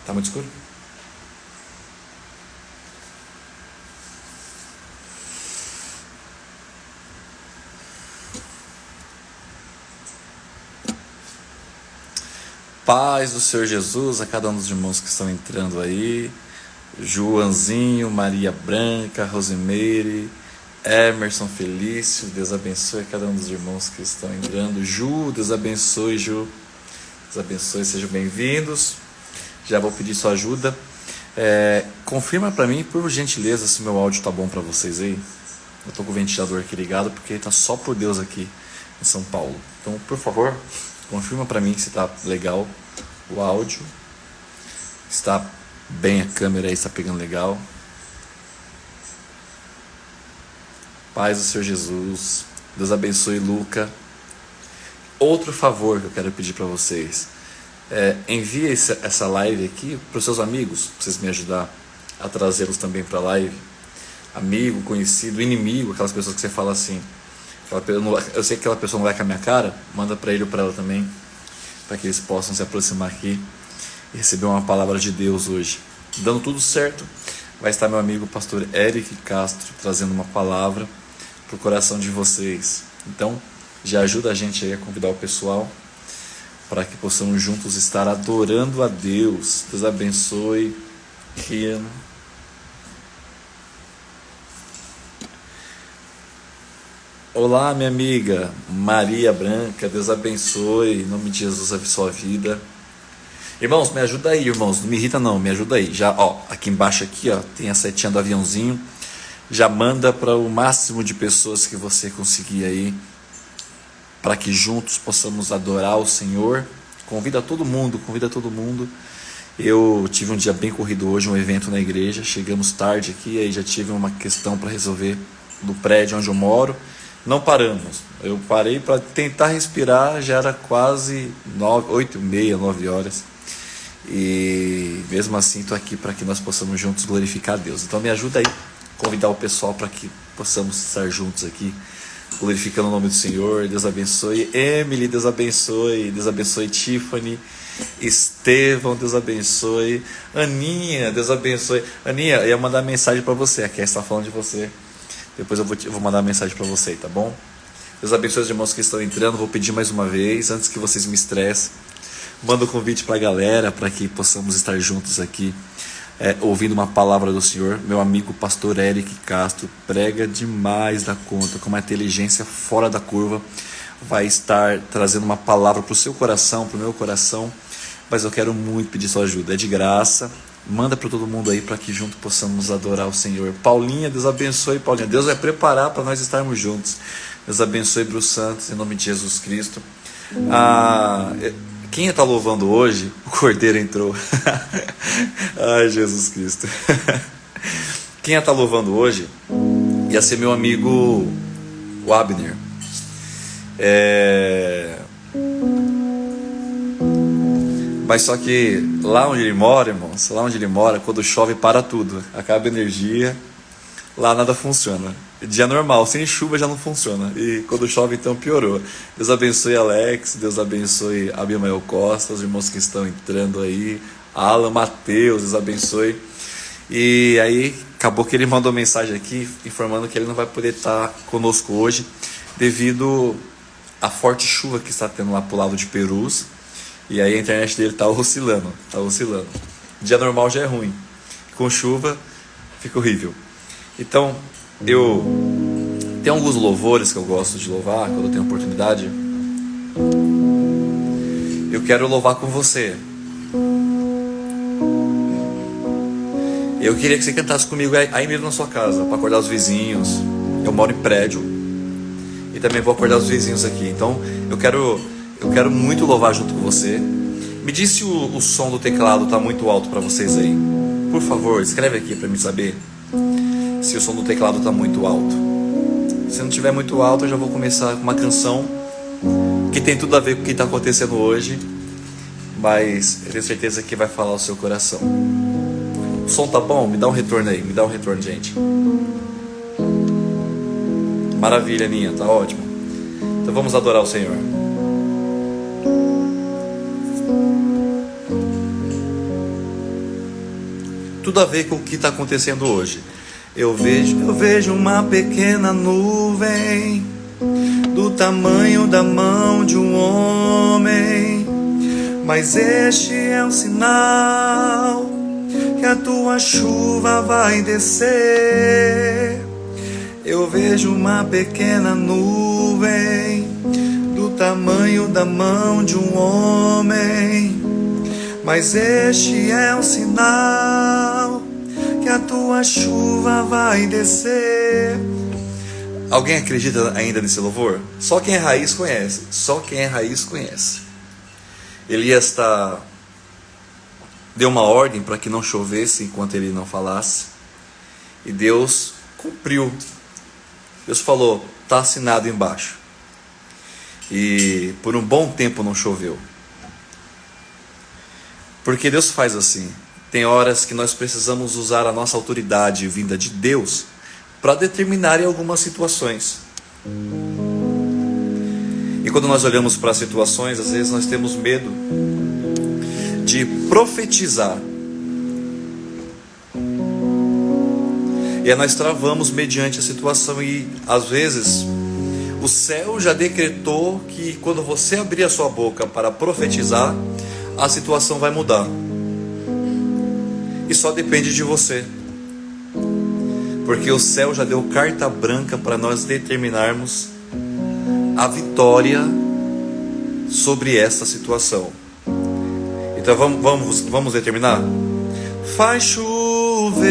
Tá muito escuro? Paz do Senhor Jesus a cada um dos irmãos que estão entrando aí. Joãozinho, Maria Branca, Rosimeire, Emerson Felício, Deus abençoe a cada um dos irmãos que estão entrando. Ju, Deus abençoe, Ju. Deus abençoe, sejam bem-vindos. Já vou pedir sua ajuda. Confirma para mim, por gentileza, se meu áudio tá bom para vocês aí. Eu tô com o ventilador aqui ligado porque tá só por Deus aqui em São Paulo. Então, por favor, confirma para mim se tá legal o áudio. Está bem a câmera aí, está pegando legal. Paz do Senhor Jesus. Deus abençoe, Luca. Outro favor que eu quero pedir para vocês. Envie essa live aqui para os seus amigos, para vocês me ajudar a trazê-los também para a live. Amigo, conhecido, inimigo, aquelas pessoas que você fala assim, eu sei que aquela pessoa não vai com a minha cara, manda para ele ou para ela também, para que eles possam se aproximar aqui e receber uma palavra de Deus hoje. Dando tudo certo, vai estar meu amigo pastor Eric Castro trazendo uma palavra para o coração de vocês. Então, já ajuda a gente aí a convidar o pessoal para que possamos juntos estar adorando a Deus. Deus abençoe. Rian. Olá, minha amiga Maria Branca, Deus abençoe, em nome de Jesus, a sua vida. Irmãos, me ajuda aí, irmãos, não me irrita não, me ajuda aí. Já, aqui embaixo aqui, tem a setinha do aviãozinho. Já manda para o máximo de pessoas que você conseguir aí, para que juntos possamos adorar o Senhor. Convida todo mundo. Eu tive um dia bem corrido hoje, um evento na igreja, chegamos tarde aqui, aí já tive uma questão para resolver no prédio onde eu moro. Não paramos, eu parei para tentar respirar, já era quase 8h30, 9 horas. E mesmo assim estou aqui para que nós possamos juntos glorificar a Deus. Então me ajuda aí, convidar o pessoal para que possamos estar juntos aqui, glorificando o nome do Senhor. Deus abençoe Emily, Deus abençoe Tiffany, Estevão, Deus abençoe Aninha, Deus abençoe. Aninha, eu ia mandar mensagem para você, a Kézia está falando de você. Depois eu vou mandar uma mensagem para você, tá bom? Deus abençoe os irmãos que estão entrando. Vou pedir mais uma vez, antes que vocês me estressem, manda um convite para a galera, para que possamos estar juntos aqui, ouvindo uma palavra do Senhor. Meu amigo pastor Eric Castro prega demais da conta, com uma inteligência fora da curva. Vai estar trazendo uma palavra para o seu coração, para o meu coração. Mas eu quero muito pedir sua ajuda, é de graça. Manda para todo mundo aí, para que junto possamos adorar o Senhor. Paulinha, Deus abençoe, Paulinha. Deus vai preparar para nós estarmos juntos. Deus abençoe, Bruce Santos, em nome de Jesus Cristo. Quem está louvando hoje? O Cordeiro entrou. Ai, Jesus Cristo. Quem está louvando hoje ia ser meu amigo o Abner. Mas só que lá onde ele mora, irmãos, quando chove para tudo, acaba a energia, lá nada funciona. Dia normal, sem chuva já não funciona, e quando chove então piorou. Deus abençoe Alex, Deus abençoe Abimael Costa, os irmãos que estão entrando aí, Alan, Mateus, Deus abençoe. E aí acabou que ele mandou mensagem aqui informando que ele não vai poder estar conosco hoje, devido à forte chuva que está tendo lá pro lado de Perus. E aí a internet dele tá oscilando. Dia normal já é ruim, com chuva fica horrível. Então, eu tenho alguns louvores que eu gosto de louvar quando eu tenho oportunidade. Eu quero louvar com você. Eu queria que você cantasse comigo aí mesmo na sua casa, para acordar os vizinhos. Eu moro em prédio e também vou acordar os vizinhos aqui. Então, eu quero muito louvar junto com você. Me diz se o som do teclado está muito alto para vocês aí. Por favor, escreve aqui para mim saber se o som do teclado está muito alto. Se não estiver muito alto, eu já vou começar com uma canção que tem tudo a ver com o que está acontecendo hoje, mas eu tenho certeza que vai falar o seu coração. O som tá bom? Me dá um retorno aí, gente. Maravilha, Aninha, tá ótimo. Então vamos adorar o Senhor. tudo a ver com o que está acontecendo hoje. Eu vejo uma pequena nuvem do tamanho da mão de um homem, mas este é um sinal que a tua chuva vai descer. Eu vejo uma pequena nuvem do tamanho da mão de um homem, mas este é um sinal que a tua chuva vai descer. Alguém acredita ainda nesse louvor? Só quem é raiz conhece. Só quem é raiz conhece. Elias deu uma ordem para que não chovesse enquanto ele não falasse. E Deus cumpriu. Deus falou, está assinado embaixo. E por um bom tempo não choveu. Porque Deus faz assim. Tem horas que nós precisamos usar a nossa autoridade vinda de Deus para determinar em algumas situações. E quando nós olhamos para as situações, às vezes nós temos medo de profetizar. E aí nós travamos mediante a situação, e às vezes o céu já decretou que quando você abrir a sua boca para profetizar, a situação vai mudar. E só depende de você. Porque o céu já deu carta branca para nós determinarmos a vitória sobre essa situação. Então vamos determinar? Faz chover,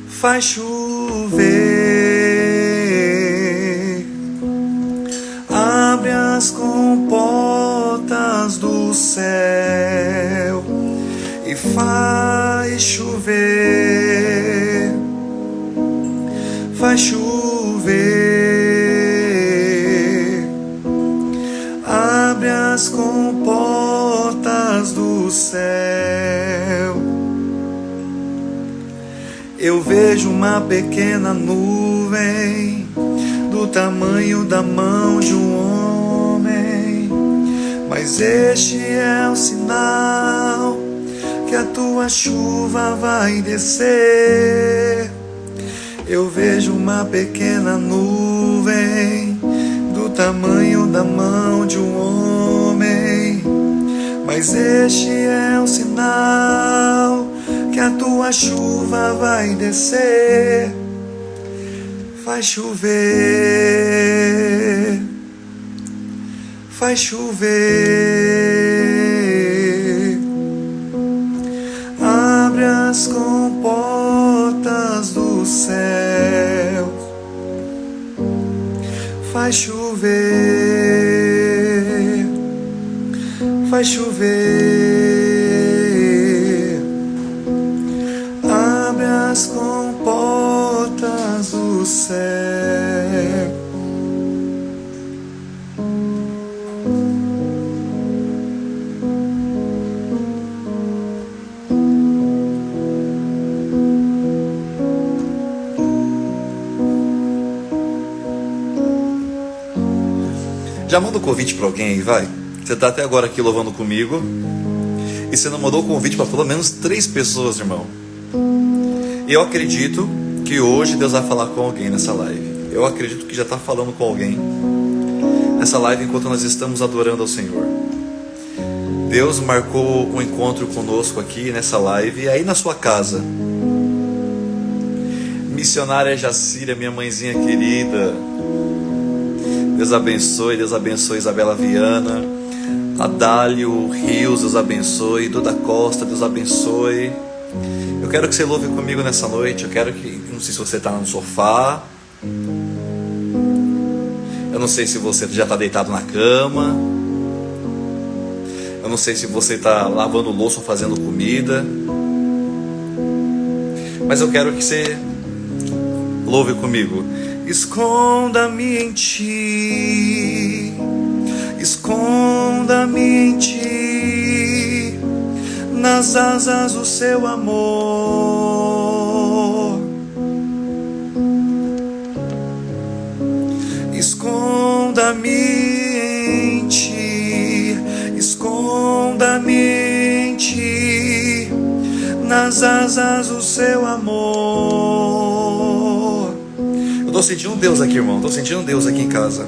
faz chover, abre as comportas do céu e faz chover, faz chover, abre as comportas do céu. Eu vejo uma pequena nuvem do tamanho da mão de um homem, mas este é o sinal que a tua chuva vai descer. Eu vejo uma pequena nuvem do tamanho da mão de um homem, mas este é o sinal que a tua chuva vai descer. Faz chover, faz chover, abre as comportas do céu, faz chover, faz chover, abre as comportas do céu. Já manda um convite para alguém aí, vai. Você está até agora aqui louvando comigo e você não mandou o convite para pelo menos 3 pessoas, irmão. E eu acredito que hoje Deus vai falar com alguém nessa live. Eu acredito que já está falando com alguém nessa live enquanto nós estamos adorando ao Senhor. Deus marcou um encontro conosco aqui nessa live e aí na sua casa. Missionária Jacira, minha mãezinha querida, Deus abençoe Isabela Viana, Adálio Rios, Deus abençoe, Duda Costa, Deus abençoe. Eu quero que você louve comigo nessa noite. Eu quero que, não sei se você está no sofá, eu não sei se você já está deitado na cama, eu não sei se você está lavando louça ou fazendo comida, mas eu quero que você louve comigo. Esconda-me em ti, esconda-me em ti, nas asas do seu amor. Esconda-me em ti, esconda-me em ti, nas asas do seu amor. Eu estou sentindo Deus aqui, irmão. Estou sentindo Deus aqui em casa.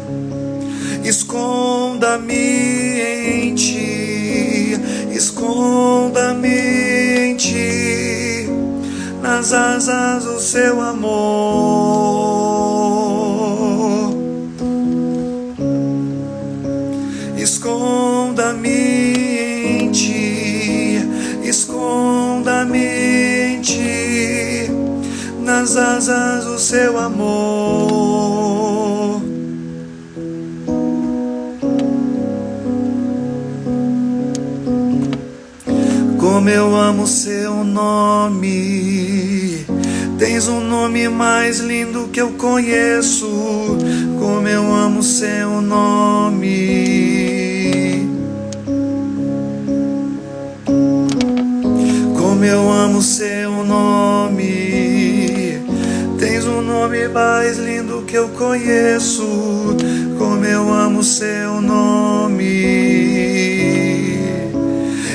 Esconda-me em ti, esconda-me em ti, nas asas do seu amor. Esconda-me em ti, esconda-me em ti, nas asas do seu amor. Como eu amo seu nome, tens um nome mais lindo que eu conheço. Como eu amo seu nome, como eu amo seu nome, tens um nome mais lindo que eu conheço. Como eu amo seu nome.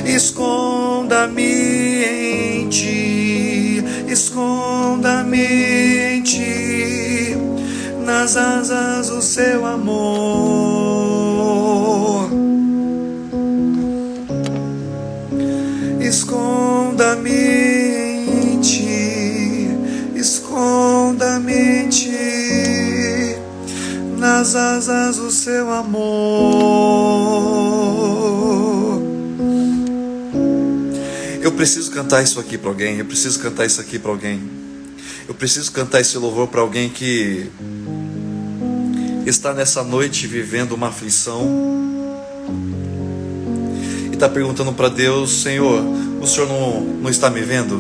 Esconda-me em ti, esconda-me em ti, nas asas do seu amor. Esconda-me em ti, esconda-me em ti, nas asas do seu amor. Eu preciso cantar isso aqui para alguém. Eu preciso cantar isso aqui para alguém. Eu preciso cantar esse louvor para alguém que está nessa noite vivendo uma aflição e está perguntando para Deus: Senhor, o Senhor não está me vendo?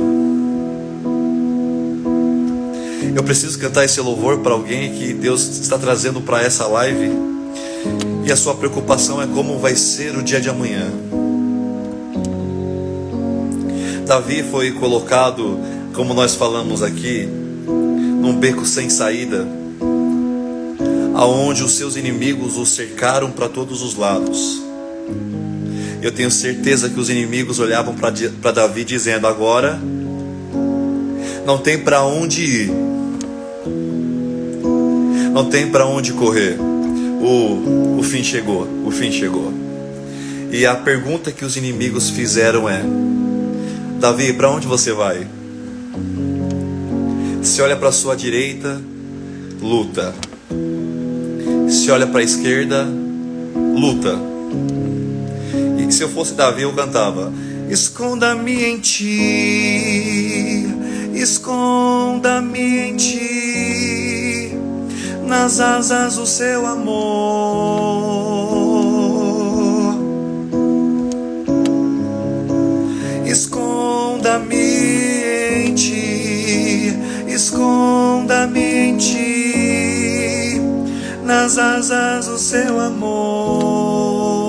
Eu preciso cantar esse louvor para alguém que Deus está trazendo para essa live e a sua preocupação é como vai ser o dia de amanhã. Davi foi colocado, como nós falamos aqui, num beco sem saída, aonde os seus inimigos o cercaram para todos os lados. Eu tenho certeza que os inimigos olhavam para Davi dizendo: agora não tem para onde ir, não tem para onde correr, o fim chegou, o fim chegou. E a pergunta que os inimigos fizeram é: Davi, para onde você vai? Se olha para a sua direita, luta. Se olha para a esquerda, luta. E se eu fosse Davi, eu cantava: esconda-me em ti, esconda-me em ti, nas asas do seu amor. Esconda-me em ti, esconda-me em ti, nas asas do seu amor.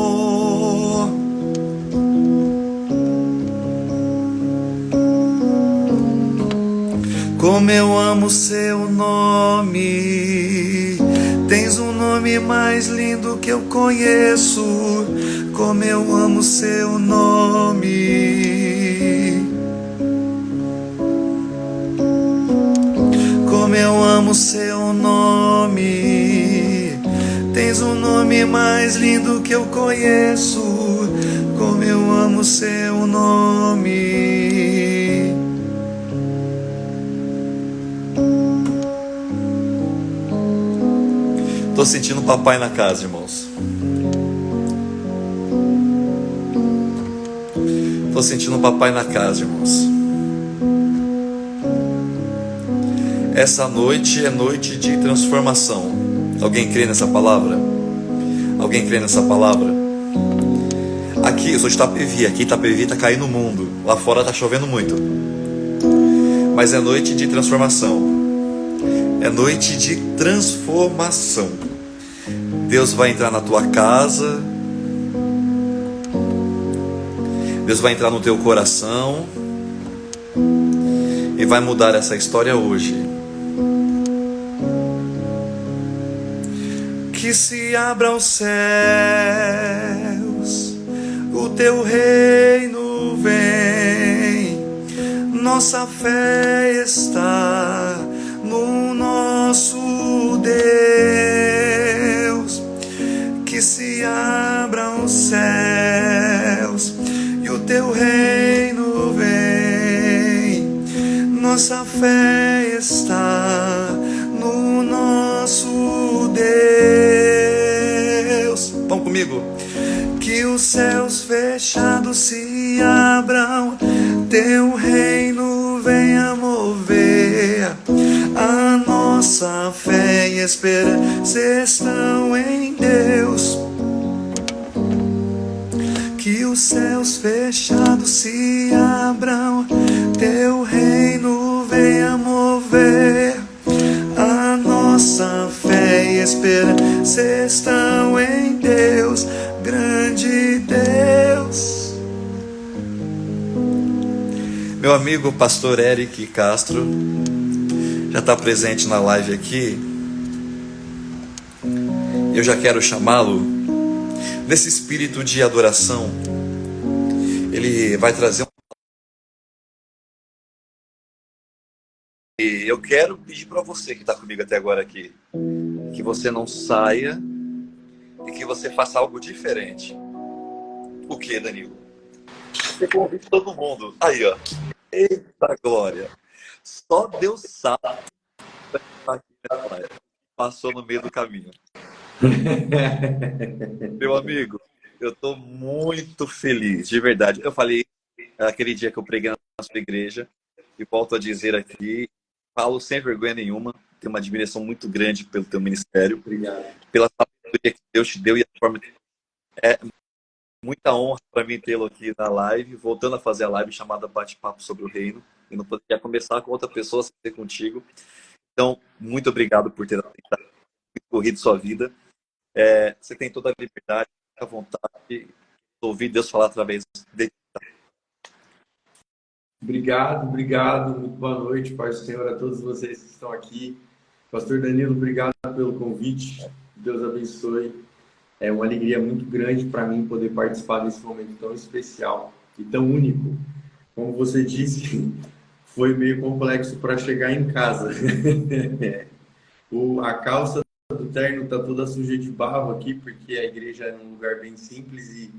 Como eu amo seu nome, tens um nome mais lindo que eu conheço. Como eu amo seu nome, como eu amo seu nome, tens um nome mais lindo que eu conheço. Como eu amo seu nome. Tô sentindo o papai na casa, irmãos. Tô sentindo o papai na casa, irmãos. Essa noite é noite de transformação. Alguém crê nessa palavra? Alguém crê nessa palavra? Aqui, eu sou de Itapevi. Aqui Itapevi tá caindo o mundo. Lá fora tá chovendo muito. Mas é noite de transformação. É noite de transformação. Deus vai entrar na tua casa. Deus vai entrar no teu coração e vai mudar essa história hoje. Que se abra os céus, o teu reino vem, nossa fé está no nosso Deus. Que se abram os céus e o teu reino vem. Nossa fé está no nosso Deus. Vão comigo. Que os céus fechados se abram, teu reino venha mover. A nossa fé e esperança estão em Deus. Que os céus fechados se abram, teu reino venha mover. A nossa fé e esperança estão em Deus, grande Deus. Meu amigo pastor Eric Castro já está presente na live aqui. Eu já quero chamá-lo nesse espírito de adoração. Ele vai trazer E eu quero pedir para você que está comigo até agora aqui, que você não saia e que você faça algo diferente. O que, Danilo? Você convide todo mundo. Aí, ó. Eita glória. Só Deus sabe o que passou no meio do caminho. Meu amigo, eu estou muito feliz, de verdade. Eu falei aquele dia que eu preguei na sua igreja, e volto a dizer aqui, falo sem vergonha nenhuma, tenho uma admiração muito grande pelo teu ministério. Obrigado. Pela sabedoria que Deus te deu e a forma que é muita honra para mim tê-lo aqui na live, voltando a fazer a live chamada Bate-Papo sobre o Reino. Eu não poderia começar com outra pessoa sem ser contigo. Então, muito obrigado por ter aceitado, corrido sua vida. Você tem toda a liberdade, fica à vontade de ouvir Deus falar através de... Obrigado. Muito boa noite, Pai do Senhor, a todos vocês que estão aqui. Pastor Danilo, obrigado pelo convite. Deus abençoe. É uma alegria muito grande para mim poder participar desse momento tão especial e tão único. Como você disse, foi meio complexo para chegar em casa. A calça do terno está toda suja de barro aqui, porque a igreja é num lugar bem simples e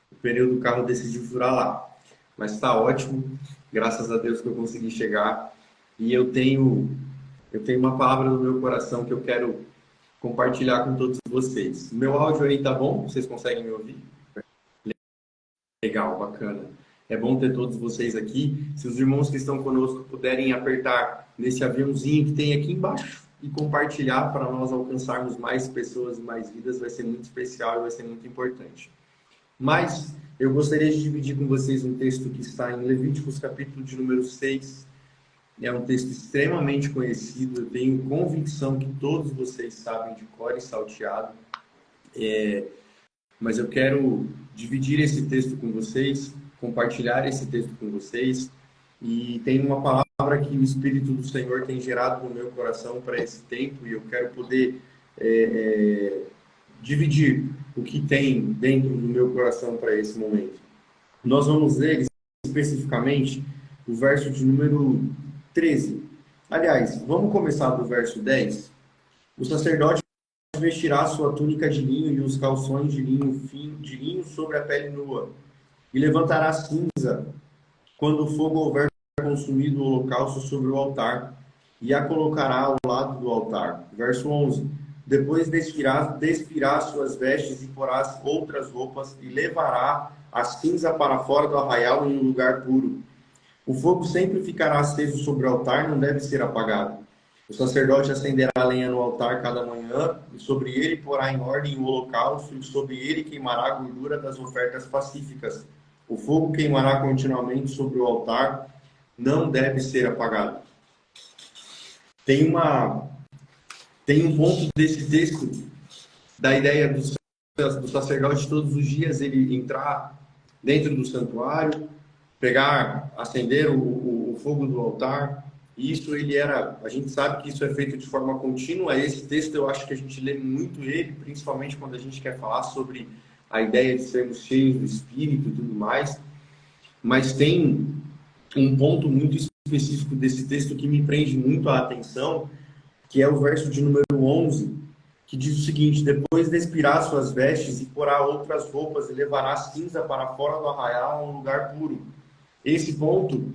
o pneu do carro decidiu furar lá. Mas está ótimo, graças a Deus que eu consegui chegar. E eu tenho uma palavra no meu coração que eu quero compartilhar com todos vocês. O meu áudio aí tá bom? Vocês conseguem me ouvir? Legal, bacana. É bom ter todos vocês aqui. Se os irmãos que estão conosco puderem apertar nesse aviãozinho que tem aqui embaixo e compartilhar para nós alcançarmos mais pessoas e mais vidas, vai ser muito especial e vai ser muito importante. Mas eu gostaria de dividir com vocês um texto que está em Levíticos, capítulo de número 6. É um texto extremamente conhecido, eu tenho convicção que todos vocês sabem de cor e salteado. Mas eu quero dividir esse texto com vocês, compartilhar esse texto com vocês. E tem uma palavra que o Espírito do Senhor tem gerado no meu coração para esse tempo, e eu quero poder dividir o que tem dentro do meu coração para esse momento. Nós vamos ler especificamente o verso de número 13. Aliás, vamos começar do verso 10. O sacerdote vestirá sua túnica de linho e os calções de linho sobre a pele nua, e levantará cinza quando o fogo houver consumido o holocausto sobre o altar, e a colocará ao lado do altar. Verso 11. Depois despirá suas vestes e porá outras roupas, e levará a cinza para fora do arraial em um lugar puro. O fogo sempre ficará aceso sobre o altar, não deve ser apagado. O sacerdote acenderá a lenha no altar cada manhã, e sobre ele porá em ordem o holocausto, e sobre ele queimará a gordura das ofertas pacíficas. O fogo queimará continuamente sobre o altar, não deve ser apagado. Tem um ponto desse texto, da ideia do sacerdote todos os dias ele entrar dentro do santuário, acender o fogo do altar. E isso a gente sabe que isso é feito de forma contínua. Esse texto eu acho que a gente lê muito ele, principalmente quando a gente quer falar sobre a ideia de sermos cheios do Espírito e tudo mais. Mas tem um ponto muito específico desse texto que me prende muito a atenção, que é o verso de número 11, que diz o seguinte: depois despirar suas vestes e porá outras roupas e levará cinza para fora do arraial a um lugar puro. Esse ponto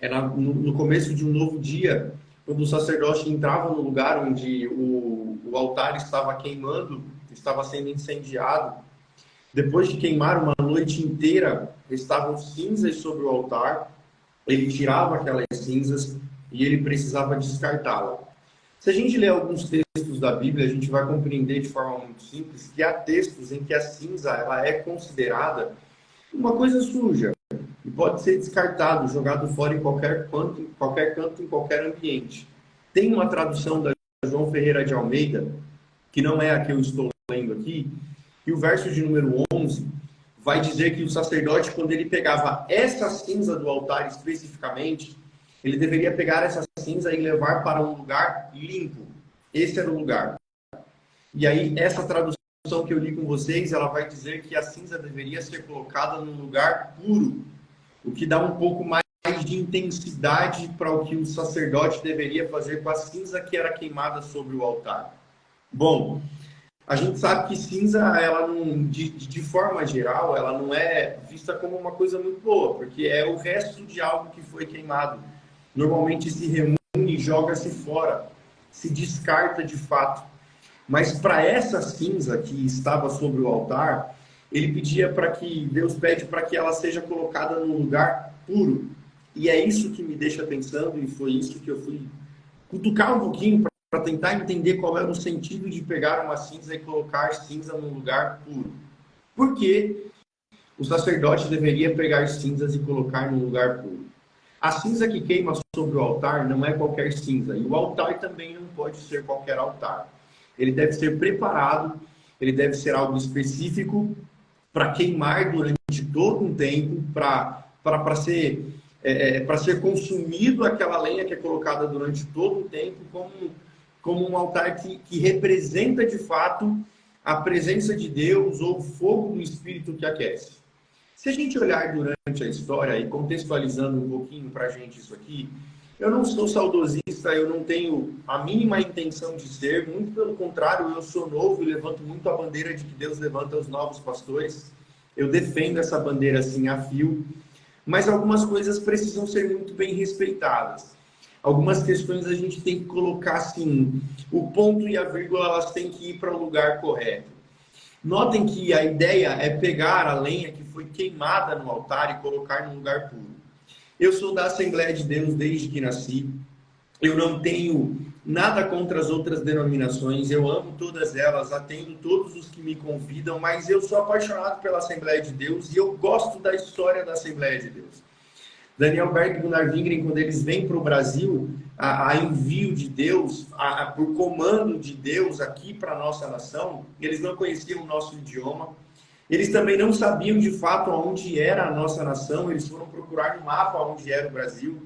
é no começo de um novo dia, quando o sacerdote entrava no lugar onde o altar estava queimando, estava sendo incendiado. Depois de queimar uma noite inteira, estavam cinzas sobre o altar, ele tirava aquelas cinzas e ele precisava descartá-la. Se a gente ler alguns textos da Bíblia, a gente vai compreender de forma muito simples que há textos em que a cinza ela é considerada uma coisa suja e pode ser descartado, jogado fora em qualquer canto, em qualquer ambiente. Tem uma tradução da João Ferreira de Almeida, que não é a que eu estou lendo aqui, e o verso de número 11 vai dizer que o sacerdote, quando ele pegava essa cinza do altar especificamente, ele deveria pegar essa cinza e levar para um lugar limpo. Esse era o lugar. E aí, essa tradução que eu li com vocês, ela vai dizer que a cinza deveria ser colocada num lugar puro, o que dá um pouco mais de intensidade para o que o sacerdote deveria fazer com a cinza que era queimada sobre o altar. Bom, a gente sabe que cinza, ela não, de forma geral, ela não é vista como uma coisa muito boa, porque é o resto de algo que foi queimado. Normalmente se reúne e joga-se fora, se descarta de fato. Mas para essa cinza que estava sobre o altar, ele pedia para que, Deus pede para que ela seja colocada num lugar puro. E é isso que me deixa pensando, e foi isso que eu fui cutucar um pouquinho para tentar entender qual era o sentido de pegar uma cinza e colocar cinza num lugar puro. Por que o sacerdote deveria pegar cinzas e colocar num lugar puro? A cinza que queima sobre o altar não é qualquer cinza, e o altar também não pode ser qualquer altar. Ele deve ser preparado, ele deve ser algo específico para queimar durante todo um tempo, para ser consumido aquela lenha que é colocada durante todo o tempo como um altar que representa de fato a presença de Deus ou o fogo do Espírito que aquece. Se a gente olhar durante a história e contextualizando um pouquinho para a gente isso aqui, eu não sou saudosista, eu não tenho a mínima intenção de ser, muito pelo contrário, eu sou novo e levanto muito a bandeira de que Deus levanta os novos pastores. Eu defendo essa bandeira assim a fio, mas algumas coisas precisam ser muito bem respeitadas. Algumas questões a gente tem que colocar assim, o ponto e a vírgula elas têm que ir para o lugar correto. Notem que a ideia é pegar a lenha que foi queimada no altar e colocar num lugar puro. Eu sou da Assembleia de Deus desde que nasci. Eu não tenho nada contra as outras denominações. Eu amo todas elas, atendo todos os que me convidam, mas eu sou apaixonado pela Assembleia de Deus e eu gosto da história da Assembleia de Deus. Daniel Berg e Gunnar Wingren, quando eles vêm para o Brasil, a envio de Deus, por comando de Deus aqui para a nossa nação, eles não conheciam o nosso idioma, eles também não sabiam de fato onde era a nossa nação, eles foram procurar no mapa onde era o Brasil,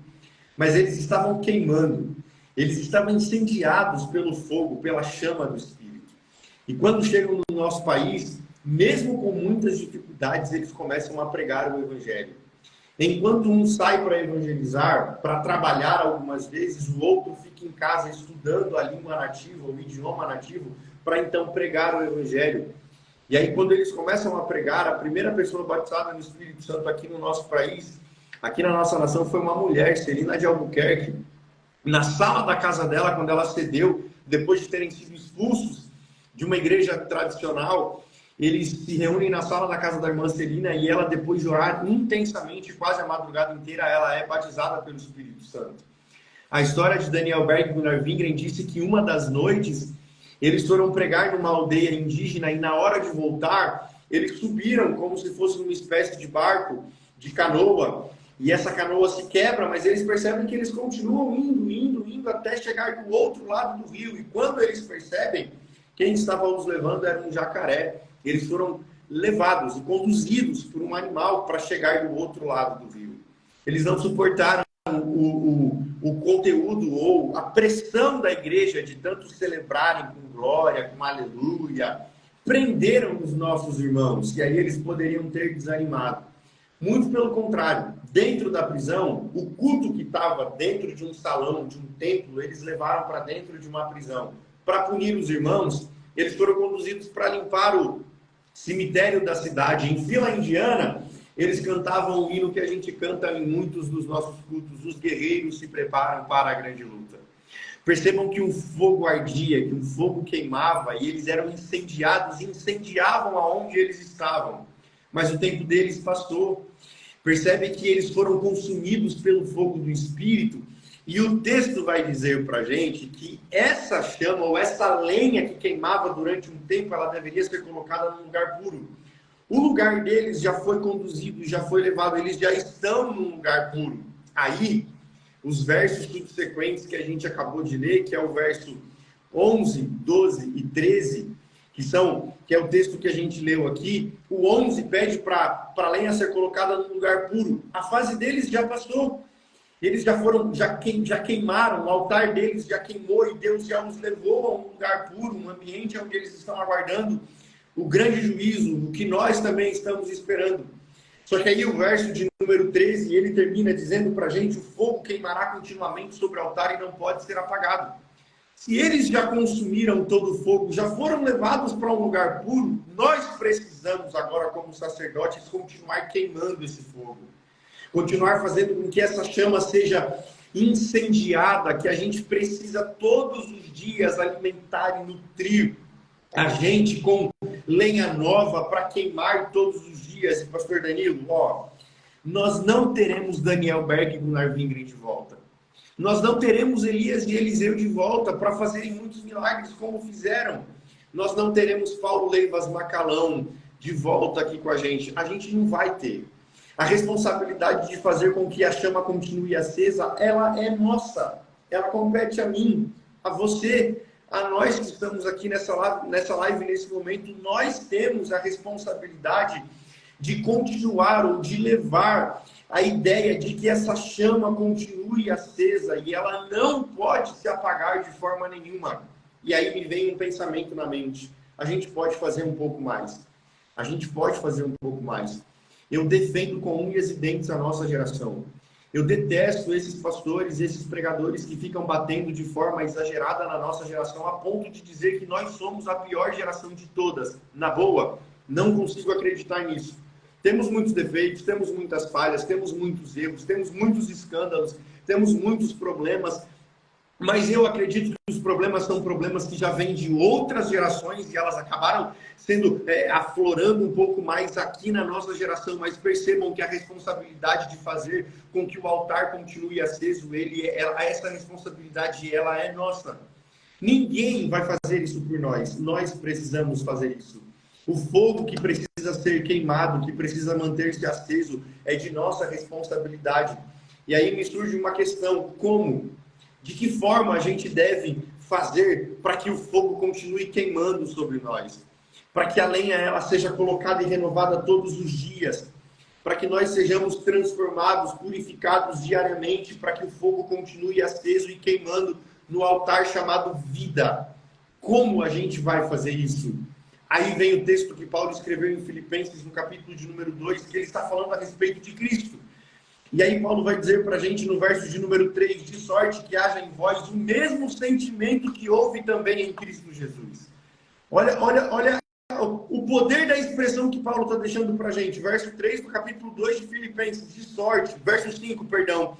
mas eles estavam queimando, eles estavam incendiados pelo fogo, pela chama do Espírito. E quando chegam no nosso país, mesmo com muitas dificuldades, eles começam a pregar o Evangelho. Enquanto um sai para evangelizar, para trabalhar algumas vezes, o outro fica em casa estudando a língua nativa, o idioma nativo, para então pregar o Evangelho. E aí, quando eles começam a pregar, a primeira pessoa batizada no Espírito Santo aqui no nosso país, aqui na nossa nação, foi uma mulher, Celina de Albuquerque. Na sala da casa dela, quando ela cedeu, depois de terem sido expulsos de uma igreja tradicional, eles se reúnem na sala da casa da irmã Celina e ela, depois de orar intensamente, quase a madrugada inteira, ela é batizada pelo Espírito Santo. A história de Daniel Berg e Gunnar Wingren disse que uma das noites eles foram pregar numa aldeia indígena e na hora de voltar, eles subiram como se fosse uma espécie de barco, de canoa, e essa canoa se quebra, mas eles percebem que eles continuam indo até chegar do outro lado do rio. E quando eles percebem, quem estava os levando era um jacaré. Eles foram levados e conduzidos por um animal para chegar do outro lado do rio. Eles não suportaram o conteúdo ou a pressão da igreja de tanto celebrarem com glória, com aleluia. Prenderam os nossos irmãos, e aí eles poderiam ter desanimado. Muito pelo contrário, dentro da prisão, o culto que estava dentro de um salão, de um templo, eles levaram para dentro de uma prisão. Para punir os irmãos, eles foram conduzidos para limpar o cemitério da cidade. Em fila indiana, eles cantavam o hino que a gente canta em muitos dos nossos cultos: os guerreiros se preparam para a grande luta. Percebam que um fogo ardia, que um fogo queimava, e eles eram incendiados e incendiavam aonde eles estavam. Mas o tempo deles passou. Percebe que eles foram consumidos pelo fogo do Espírito, e o texto vai dizer para a gente que essa chama, ou essa lenha que queimava durante um tempo, ela deveria ser colocada num lugar puro. O lugar deles já foi conduzido, já foi levado, eles já estão num lugar puro. Aí, os versos subsequentes que a gente acabou de ler, que é o verso 11, 12 e 13, que é o texto que a gente leu aqui, o 11 pede para a lenha ser colocada num lugar puro. A fase deles já passou. Eles já queimaram, o altar deles já queimou e Deus já os levou a um lugar puro, um ambiente onde eles estão aguardando o grande juízo, o que nós também estamos esperando. Só que aí o verso de número 13, ele termina dizendo para a gente: o fogo queimará continuamente sobre o altar e não pode ser apagado. Se eles já consumiram todo o fogo, já foram levados para um lugar puro, nós precisamos agora, como sacerdotes, continuar queimando esse fogo. Continuar fazendo com que essa chama seja incendiada, que a gente precisa todos os dias alimentar e nutrir a gente com lenha nova para queimar todos os dias. E pastor Danilo, nós não teremos Daniel Berg e Gunnar Wingren de volta. Nós não teremos Elias e Eliseu de volta para fazerem muitos milagres como fizeram. Nós não teremos Paulo Leivas Macalão de volta aqui com a gente. A gente não vai ter. A responsabilidade de fazer com que a chama continue acesa, ela é nossa. Ela compete a mim, a você, a nós que estamos aqui nessa live, nesse momento. Nós temos a responsabilidade de continuar ou de levar a ideia de que essa chama continue acesa e ela não pode se apagar de forma nenhuma. E aí me vem um pensamento na mente: a gente pode fazer um pouco mais. A gente pode fazer um pouco mais. Eu defendo com unhas e dentes a nossa geração. Eu detesto esses pastores, esses pregadores que ficam batendo de forma exagerada na nossa geração, a ponto de dizer que nós somos a pior geração de todas. Na boa, não consigo acreditar nisso. Temos muitos defeitos, temos muitas falhas, temos muitos erros, temos muitos escândalos, temos muitos problemas, mas eu acredito que os problemas são problemas que já vêm de outras gerações e elas acabaram sendo aflorando um pouco mais aqui na nossa geração. Mas percebam que a responsabilidade de fazer com que o altar continue aceso, essa responsabilidade ela é nossa. Ninguém vai fazer isso por nós. Nós precisamos fazer isso. O fogo que precisa ser queimado, que precisa manter-se aceso, é de nossa responsabilidade. E aí me surge uma questão: como? De que forma a gente deve fazer para que o fogo continue queimando sobre nós? Para que a lenha ela seja colocada e renovada todos os dias? Para que nós sejamos transformados, purificados diariamente, para que o fogo continue aceso e queimando no altar chamado vida? Como a gente vai fazer isso? Aí vem o texto que Paulo escreveu em Filipenses, no capítulo de número 2, que ele está falando a respeito de Cristo. E aí Paulo vai dizer para a gente no verso de número 3, de sorte que haja em vós o mesmo sentimento que houve também em Cristo Jesus. Olha o poder da expressão que Paulo está deixando para a gente. Verso 3 do capítulo 2 de Filipenses, de sorte, verso 5, perdão.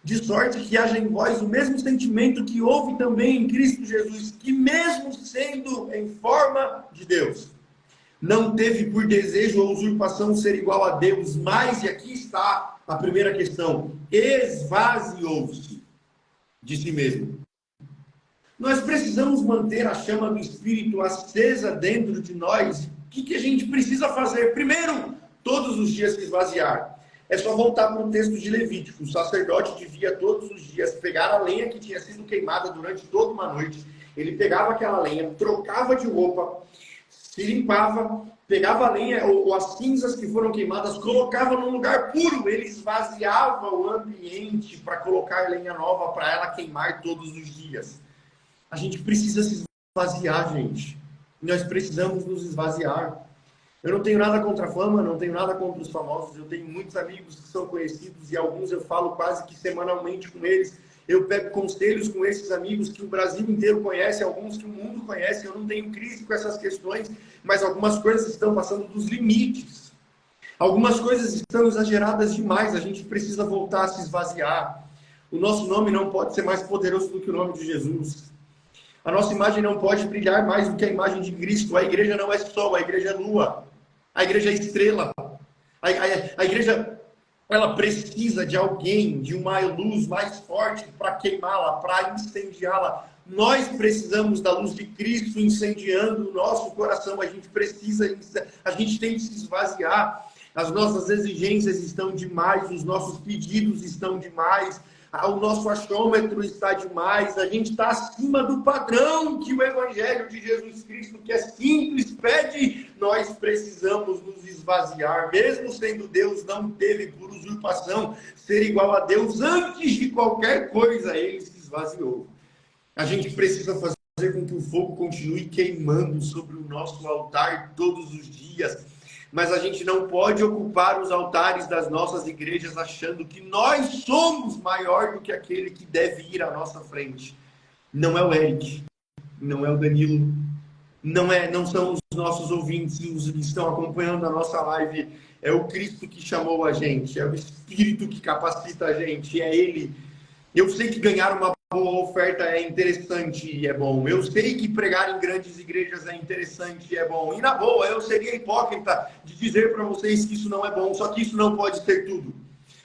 De sorte que haja em vós o mesmo sentimento que houve também em Cristo Jesus, que mesmo sendo em forma de Deus, não teve por desejo ou usurpação ser igual a Deus, mas, e aqui está a primeira questão, esvaziou-se de si mesmo. Nós precisamos manter a chama do Espírito acesa dentro de nós. O que a gente precisa fazer? Primeiro, todos os dias se esvaziar. É só voltar para o texto de Levítico. O sacerdote devia todos os dias pegar a lenha que tinha sido queimada durante toda uma noite. Ele pegava aquela lenha, trocava de roupa, se limpava, pegava a lenha ou as cinzas que foram queimadas, colocava num lugar puro. Ele esvaziava o ambiente para colocar lenha nova para ela queimar todos os dias. A gente precisa se esvaziar, gente. Nós precisamos nos esvaziar. Eu não tenho nada contra a fama, não tenho nada contra os famosos, eu tenho muitos amigos que são conhecidos e alguns eu falo quase que semanalmente com eles. Eu pego conselhos com esses amigos que o Brasil inteiro conhece, alguns que o mundo conhece. Eu não tenho crise com essas questões, mas algumas coisas estão passando dos limites. Algumas coisas estão exageradas demais, a gente precisa voltar a se esvaziar. O nosso nome não pode ser mais poderoso do que o nome de Jesus. A nossa imagem não pode brilhar mais do que a imagem de Cristo. A igreja não é sol, a igreja é lua. A igreja é estrela. A igreja, ela precisa de alguém, de uma luz mais forte para queimá-la, para incendiá-la. Nós precisamos da luz de Cristo incendiando o nosso coração. A gente tem que se esvaziar. As nossas exigências estão demais, os nossos pedidos estão demais, o nosso achômetro está demais, a gente está acima do padrão que o Evangelho de Jesus Cristo, que é simples, pede. Nós precisamos nos esvaziar, mesmo sendo Deus, não teve por usurpação ser igual a Deus. Antes de qualquer coisa, ele se esvaziou. A gente precisa fazer com que o fogo continue queimando sobre o nosso altar todos os dias. Mas a gente não pode ocupar os altares das nossas igrejas achando que nós somos maior do que aquele que deve ir à nossa frente. Não é o Eric, não é o Danilo, não são os nossos ouvintes, os que estão acompanhando a nossa live. É o Cristo que chamou a gente, é o Espírito que capacita a gente, é Ele. Eu sei que ganhar uma boa oferta é interessante e é bom. Eu sei que pregar em grandes igrejas é interessante e é bom. E na boa, eu seria hipócrita de dizer para vocês que isso não é bom. Só que isso não pode ser tudo.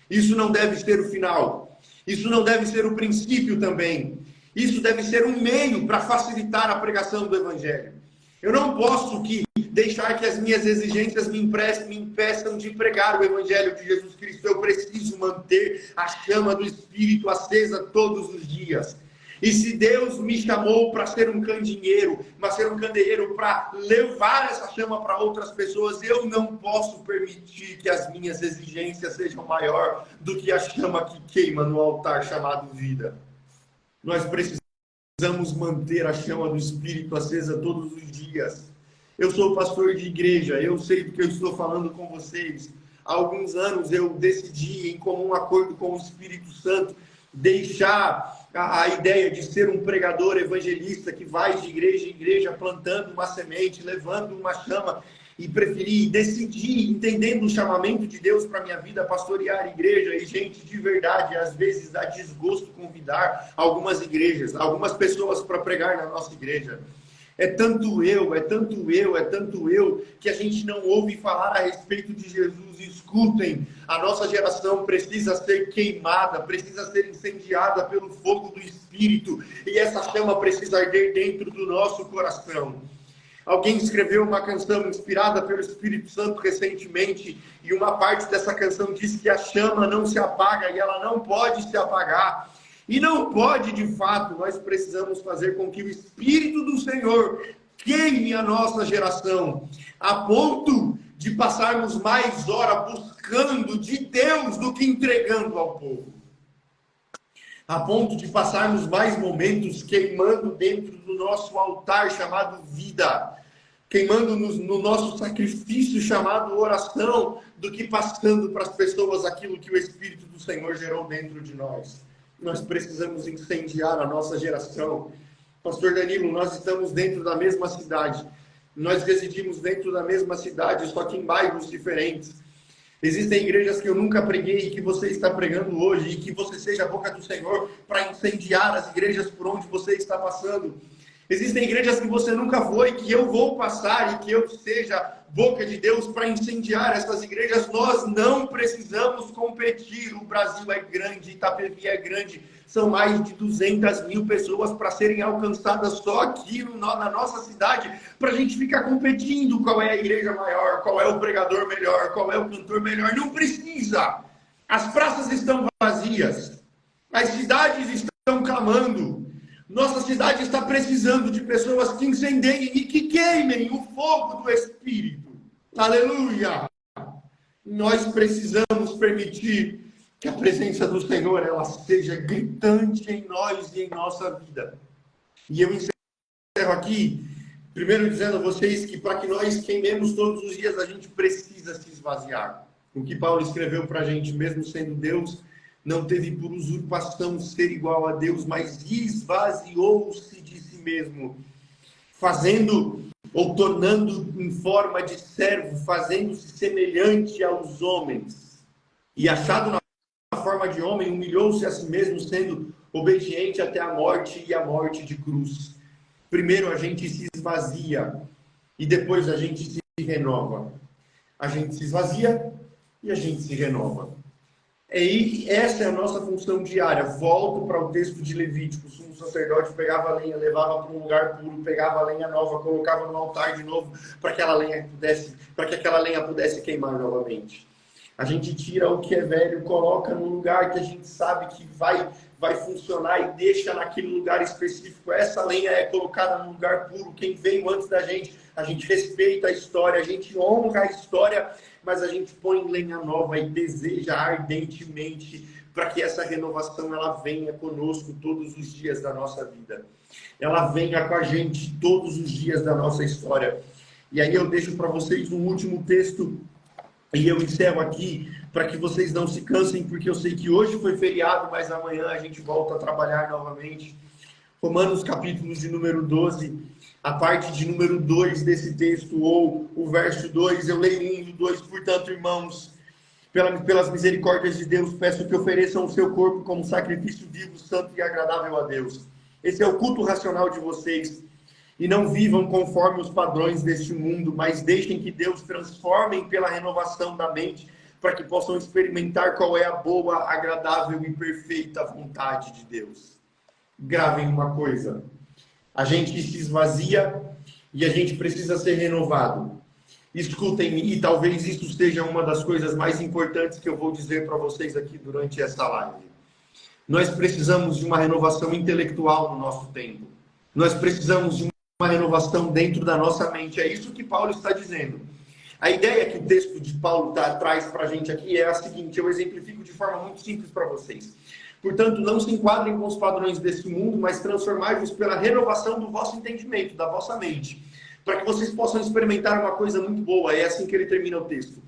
Isso não deve ser o final. Isso não deve ser o princípio também. Isso deve ser um meio para facilitar a pregação do Evangelho. Eu não posso deixar que as minhas exigências me impeçam de pregar o Evangelho de Jesus Cristo. Eu preciso manter a chama do Espírito acesa todos os dias. E se Deus me chamou para ser um candeeiro, para levar essa chama para outras pessoas, eu não posso permitir que as minhas exigências sejam maior do que a chama que queima no altar chamado vida. Nós precisamos manter a chama do Espírito acesa todos os dias. Eu sou pastor de igreja, eu sei do que eu estou falando com vocês. Há alguns anos eu decidi, em comum acordo com o Espírito Santo, deixar a ideia de ser um pregador evangelista que vai de igreja em igreja plantando uma semente, levando uma chama, e decidi, entendendo o chamamento de Deus para a minha vida, pastorear igreja. E gente, de verdade, às vezes dá desgosto convidar algumas pessoas para pregar na nossa igreja. É tanto eu, que a gente não ouve falar a respeito de Jesus. Escutem, a nossa geração precisa ser queimada, precisa ser incendiada pelo fogo do Espírito, e essa chama precisa arder dentro do nosso coração. Alguém escreveu uma canção inspirada pelo Espírito Santo recentemente, e uma parte dessa canção diz que a chama não se apaga e ela não pode se apagar. E não pode, de fato. Nós precisamos fazer com que o Espírito do Senhor queime a nossa geração, a ponto de passarmos mais hora buscando de Deus do que entregando ao povo. A ponto de passarmos mais momentos queimando dentro do nosso altar chamado vida, queimando no nosso sacrifício chamado oração, do que passando para as pessoas aquilo que o Espírito do Senhor gerou dentro de nós. Nós precisamos incendiar a nossa geração. Pastor Danilo, nós estamos dentro da mesma cidade. Nós residimos dentro da mesma cidade, só que em bairros diferentes. Existem igrejas que eu nunca preguei e que você está pregando hoje, e que você seja a boca do Senhor para incendiar as igrejas por onde você está passando. Existem igrejas que você nunca foi, que eu vou passar, e que eu seja boca de Deus para incendiar essas igrejas. Nós não precisamos competir. O Brasil é grande, Itapevi é grande. São mais de 200 mil pessoas para serem alcançadas só aqui na nossa cidade, para a gente ficar competindo qual é a igreja maior, qual é o pregador melhor, qual é o cantor melhor. Não precisa. As praças estão vazias. As cidades estão clamando. Nossa cidade está precisando de pessoas que incendiem e que queimem o fogo do Espírito. Aleluia! Nós precisamos permitir que a presença do Senhor ela seja gritante em nós e em nossa vida. E eu encerro aqui Primeiro dizendo a vocês que para que nós queimemos todos os dias, a gente precisa se esvaziar. O que Paulo escreveu para a gente, mesmo sendo Deus, não teve por usurpação ser igual a Deus, mas esvaziou-se de si mesmo, fazendo ou tornando em forma de servo, fazendo-se semelhante aos homens. E achado na forma de homem, humilhou-se a si mesmo, sendo obediente até a morte e a morte de cruz. Primeiro a gente se esvazia e depois a gente se renova. A gente se esvazia e a gente se renova. E essa é a nossa função diária. Volto para o texto de Levítico. O sumo sacerdote pegava a lenha, levava para um lugar puro, pegava a lenha nova, colocava no altar de novo para que aquela lenha pudesse queimar novamente. A gente tira o que é velho, coloca no lugar que a gente sabe que vai funcionar e deixa naquele lugar específico. Essa lenha é colocada no lugar puro. Quem veio antes da gente, a gente respeita a história, a gente honra a história, mas a gente põe lenha nova e deseja ardentemente para que essa renovação ela venha conosco todos os dias da nossa vida. Ela venha com a gente todos os dias da nossa história. E aí eu deixo para vocês um último texto e eu encerro aqui para que vocês não se cansem, porque eu sei que hoje foi feriado, mas amanhã a gente volta a trabalhar novamente. Romanos capítulo de número 12, a parte de número 2 desse texto, ou o verso 2, eu leio 1 e 2, portanto, irmãos, pelas misericórdias de Deus, peço que ofereçam o seu corpo como sacrifício vivo, santo e agradável a Deus. Esse é o culto racional de vocês. E não vivam conforme os padrões deste mundo, mas deixem que Deus transforme pela renovação da mente, para que possam experimentar qual é a boa, agradável e perfeita vontade de Deus. Gravem uma coisa: a gente se esvazia e a gente precisa ser renovado. Escutem-me, e talvez isso seja uma das coisas mais importantes que eu vou dizer para vocês aqui durante essa live. Nós precisamos de uma renovação intelectual no nosso tempo. Nós precisamos de uma renovação dentro da nossa mente. É isso que Paulo está dizendo. A ideia que o texto de Paulo traz para a gente aqui é a seguinte: eu exemplifico de forma muito simples para vocês. Portanto, não se enquadrem com os padrões desse mundo, mas transformai-vos pela renovação do vosso entendimento, da vossa mente, para que vocês possam experimentar uma coisa muito boa. É assim que ele termina o texto.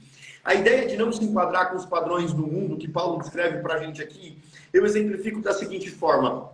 A ideia de não se enquadrar com os padrões do mundo, que Paulo descreve para a gente aqui, eu exemplifico da seguinte forma: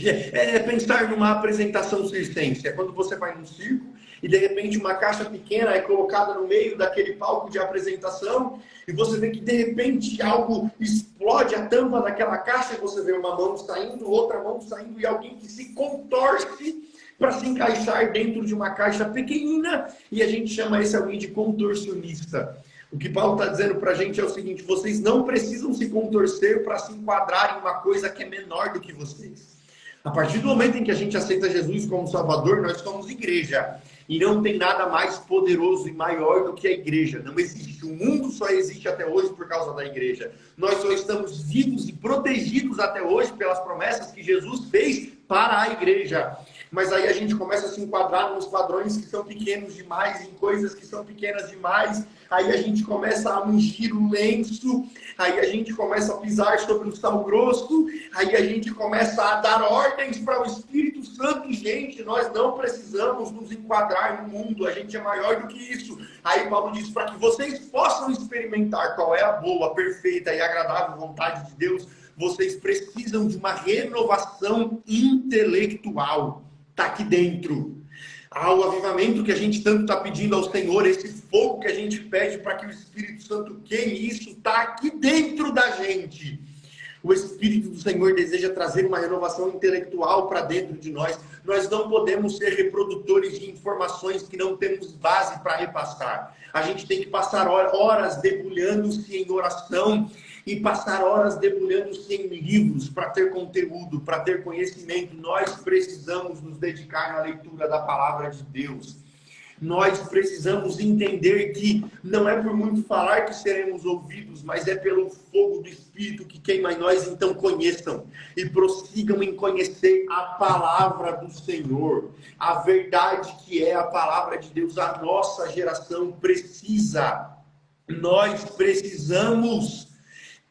é pensar numa apresentação circense. É quando você vai num circo e de repente uma caixa pequena é colocada no meio daquele palco de apresentação e você vê que de repente algo explode a tampa daquela caixa e você vê uma mão saindo, outra mão saindo e alguém que se contorce para se encaixar dentro de uma caixa pequenina, e a gente chama esse alguém de contorcionista. O que Paulo está dizendo para a gente é o seguinte: vocês não precisam se contorcer para se enquadrar em uma coisa que é menor do que vocês. A partir do momento em que a gente aceita Jesus como Salvador, nós somos igreja. E não tem nada mais poderoso e maior do que a igreja. Não existe. O mundo só existe até hoje por causa da igreja. Nós só estamos vivos e protegidos até hoje pelas promessas que Jesus fez para a igreja. Mas aí a gente começa a se enquadrar nos padrões que são pequenos demais, em coisas que são pequenas demais. Aí a gente começa a ungir o lenço, aí a gente começa a pisar sobre o sal grosso, aí a gente começa a dar ordens para o Espírito Santo. Gente, nós não precisamos nos enquadrar no mundo, a gente é maior do que isso. Aí Paulo diz: para que vocês possam experimentar qual é a boa, perfeita e agradável vontade de Deus, vocês precisam de uma renovação intelectual. Está aqui dentro. O avivamento que a gente tanto está pedindo ao Senhor, esse fogo que a gente pede para que o Espírito Santo queime, isso está aqui dentro da gente. O Espírito do Senhor deseja trazer uma renovação intelectual para dentro de nós. Nós não podemos ser reprodutores de informações que não temos base para repassar. A gente tem que passar horas debulhando-se em oração e passar horas debulhando-se em livros para ter conteúdo, para ter conhecimento. Nós precisamos nos dedicar à leitura da palavra de Deus. Nós precisamos entender que não é por muito falar que seremos ouvidos, mas é pelo fogo do Espírito que queima em nós. Então conheçam e prossigam em conhecer a palavra do Senhor, a verdade que é a palavra de Deus. A nossa geração precisa, nós precisamos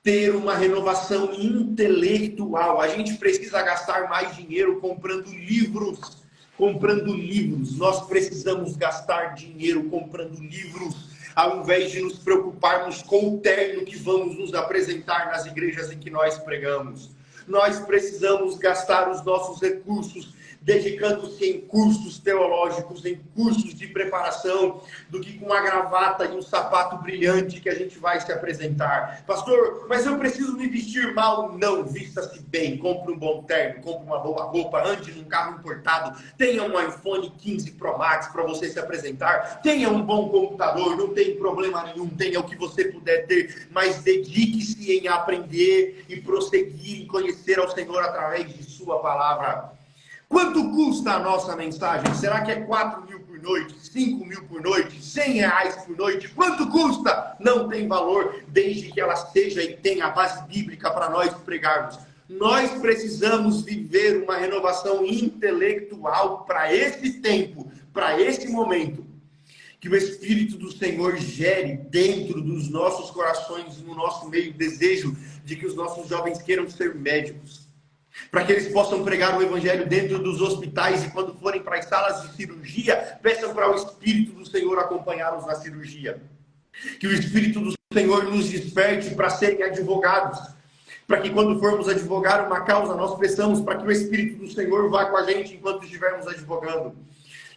ter uma renovação intelectual. A gente precisa gastar mais dinheiro comprando livros comprando livros. Nós precisamos gastar dinheiro comprando livros, ao invés de nos preocuparmos com o terno que vamos nos apresentar nas igrejas em que nós pregamos. Nós precisamos gastar os nossos recursos dedicando-se em cursos teológicos, em cursos de preparação, do que com uma gravata e um sapato brilhante que a gente vai se apresentar. Pastor, mas eu preciso me vestir mal? Não, vista-se bem, compre um bom terno, compre uma boa roupa, ande num carro importado, tenha um iPhone 15 Pro Max para você se apresentar, tenha um bom computador, não tem problema nenhum, tenha o que você puder ter, mas dedique-se em aprender e prosseguir em conhecer ao Senhor através de sua palavra. Quanto custa a nossa mensagem? Será que é 4 mil por noite, 5 mil por noite, 100 reais por noite? Quanto custa? Não tem valor, desde que ela seja e tenha a base bíblica para nós pregarmos. Nós precisamos viver uma renovação intelectual para esse tempo, para esse momento. Que o Espírito do Senhor gere dentro dos nossos corações, no nosso meio, o desejo de que os nossos jovens queiram ser médicos, para que eles possam pregar o Evangelho dentro dos hospitais e quando forem para as salas de cirurgia, peçam para o Espírito do Senhor acompanhá-los na cirurgia. Que o Espírito do Senhor nos desperte para serem advogados, para que quando formos advogar uma causa, nós peçamos para que o Espírito do Senhor vá com a gente enquanto estivermos advogando.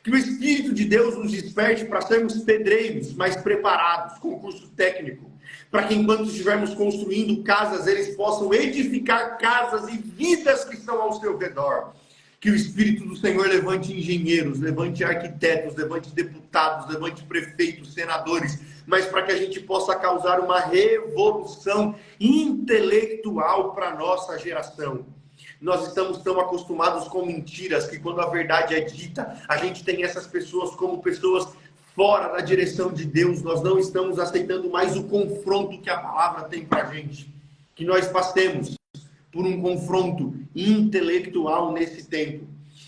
Que o Espírito de Deus nos desperte para sermos pedreiros mais preparados, com curso técnico, para que enquanto estivermos construindo casas, eles possam edificar casas e vidas que estão ao seu redor. Que o Espírito do Senhor levante engenheiros, levante arquitetos, levante deputados, levante prefeitos, senadores, mas para que a gente possa causar uma revolução intelectual para a nossa geração. Nós estamos tão acostumados com mentiras que quando a verdade é dita, a gente tem essas pessoas como pessoas fora da direção de Deus. Nós não estamos aceitando mais o confronto que a palavra tem para a gente. Que nós passemos por um confronto intelectual nesse tempo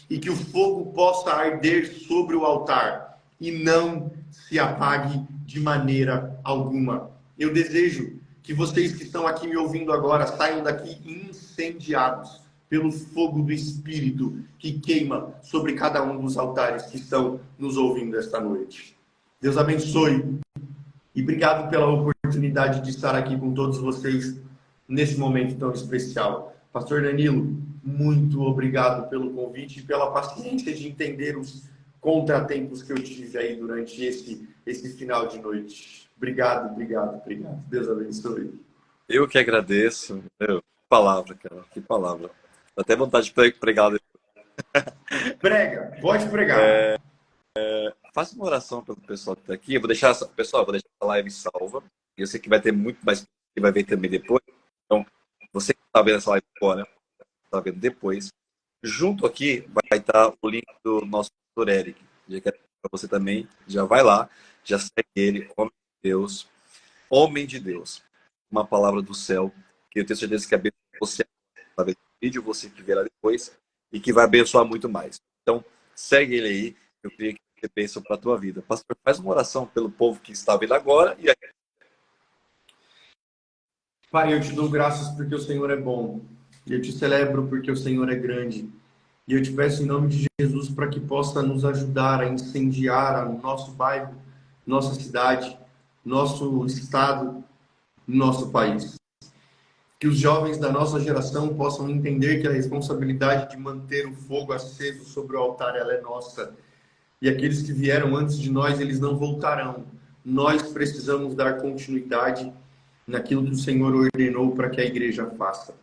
e que o fogo possa arder sobre o altar e não se apague de maneira alguma. Eu desejo que vocês que estão aqui me ouvindo agora saiam daqui incendiados pelo fogo do Espírito que queima sobre cada um dos altares que estão nos ouvindo esta noite. Deus abençoe e obrigado pela oportunidade de estar aqui com todos vocês nesse momento tão especial. Pastor Danilo, muito obrigado pelo convite e pela paciência de entender os contratempos que eu tive aí durante esse final de noite. Obrigado. Deus abençoe. Eu que agradeço. Que palavra, cara. Que palavra. Dá até vontade de pregar. Prega, pode pregar. Faça uma oração pelo pessoal que está aqui. Eu vou deixar essa live salva. Eu sei que vai ter muito mais que vai ver também depois. Então, você que está vendo essa live agora, está vendo depois, junto aqui vai estar o link do nosso pastor Eric. Para você também, já vai lá, já segue ele, homem de Deus. Uma palavra do céu, que eu tenho certeza que abençoa você, vai ver o vídeo, você que verá depois, e que vai abençoar muito mais. Então, segue ele aí, eu queria que você pense para a tua vida. Pastor, faz uma oração pelo povo que está vendo agora e aqui. Pai, eu te dou graças porque o Senhor é bom. Eu te celebro porque o Senhor é grande. E eu te peço em nome de Jesus para que possa nos ajudar a incendiar o nosso bairro, nossa cidade, nosso estado, nosso país. Que os jovens da nossa geração possam entender que a responsabilidade de manter o fogo aceso sobre o altar, ela é nossa. E aqueles que vieram antes de nós, eles não voltarão. Nós precisamos dar continuidade naquilo que o Senhor ordenou para que a igreja faça.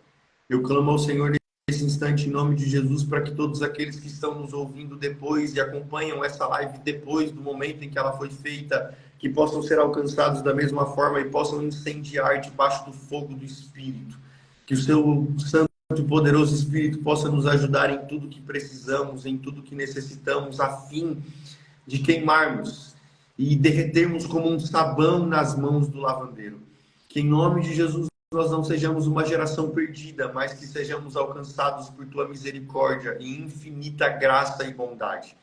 Eu clamo ao Senhor nesse instante, em nome de Jesus, para que todos aqueles que estão nos ouvindo depois e acompanham essa live depois do momento em que ela foi feita, que possam ser alcançados da mesma forma e possam incendiar debaixo do fogo do Espírito. Que o seu santo e poderoso Espírito possa nos ajudar em tudo que precisamos, em tudo que necessitamos, a fim de queimarmos e derretermos como um sabão nas mãos do lavandeiro. Que em nome de Jesus nós não sejamos uma geração perdida, mas que sejamos alcançados por tua misericórdia e infinita graça e bondade.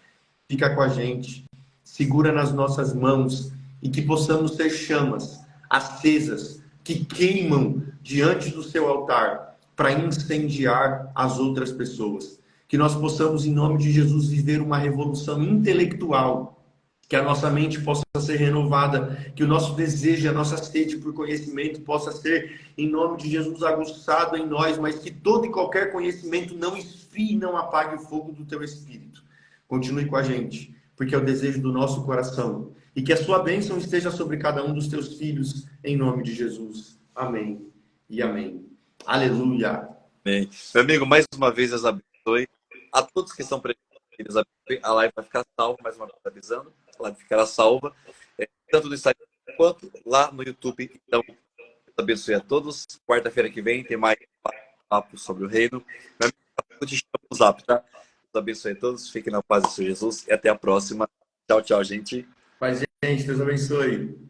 Fica com a gente, segura nas nossas mãos e que possamos ser chamas acesas que queimam diante do seu altar para incendiar as outras pessoas. que nós possamos, em nome de Jesus, viver uma revolução intelectual, que a nossa mente possa ser renovada, que o nosso desejo, a nossa sede por conhecimento possa ser, em nome de Jesus, aguçado em nós, mas que todo e qualquer conhecimento não esfrie e não apague o fogo do teu Espírito. Continue com a gente, porque é o desejo do nosso coração. E que a sua bênção esteja sobre cada um dos teus filhos, em nome de Jesus. Amém e amém. Aleluia. Amém. Meu amigo, mais uma vez, Deus abençoe. A todos que estão presentes, Deus abençoe. A live vai ficar salva, mais uma vez avisando. A live ficará salva, tanto no Instagram quanto lá no YouTube. Então, Deus abençoe a todos. Quarta-feira que vem tem mais papo sobre o reino. Meu amigo, eu te chamo no Zap, tá? Deus abençoe a todos. Fiquem na paz do Senhor Jesus e até a próxima. Tchau, tchau, gente. Paz, gente. Deus abençoe.